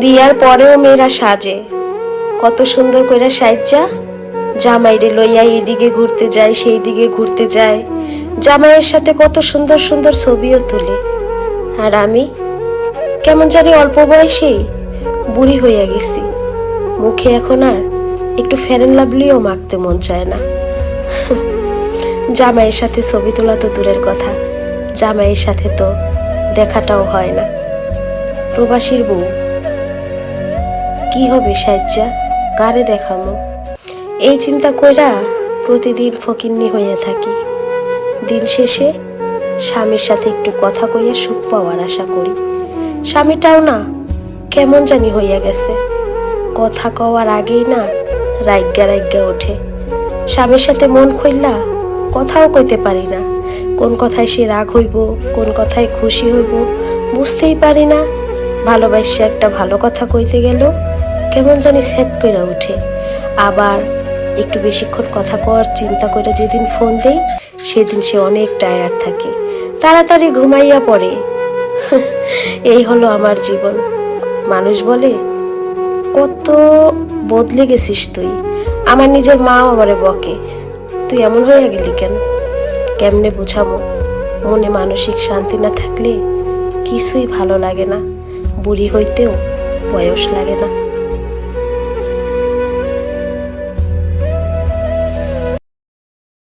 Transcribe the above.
বিয়ার পরেও মেয়েরা সাজে, কত সুন্দর করে সাইজা জামাইরে লইয়া এইদিকে ঘুরতে যায়, সেই দিকে ঘুরতে যায়, জামাইয়ের সাথে কত সুন্দর সুন্দর ছবিও তুলে। আর আমি কেমন জানি অল্প বয়সেই বুড়ি হইয়া গেছি, মুখে এখন আর একটু ফেয়ার অ্যান্ড লাভলিও মাখতে মন চায় না। জামাইয়ের সাথে ছবি তোলা তো দূরের কথা, জামাইয়ের সাথে তো দেখাটাও হয় না। প্রবাসীর বউ কি হবে সাজ্জা, কারে দেখামো, এই চিন্তা কইরা প্রতিদিন ফকিন্নি হইয়া থাকি। দিন শেষে স্বামীর সাথে একটু কথা কইয়া সুখ পাওয়ার আশা করি। স্বামীটাও না কেমন জানি হইয়া গেছে, কথা কওয়ার আগেই না রাইগা রাইগা ওঠে। স্বামীর সাথে মন খুললা কথাও কইতে পারি না, কোন কথায় সে রাগ হইব, কোন কথায় খুশি হইব বুঝতেই পারি না। ভালোবাসে একটা ভালো কথা কইতে গেল কেমন জানি সেট কইরা উঠে। আবার একটু বেশিক্ষণ কথা কওয়ার চিন্তা করে যেদিন ফোন দেই সেদিন সে অনেক টায়ার্ড থাকে, তাড়াতাড়ি ঘুমাইয়া পড়ে। এই হলো আমার জীবন। মানুষ বলে কত বদলে গেছিস তুই, আমার নিজের মাও আমারে বকে তুই এমন হইয়া গেলি কেন। কেমনে বুঝাবো, মনে মানসিক শান্তি না থাকলে কিছুই ভালো লাগে না, বুড়ি হইতেও বয়স লাগে না।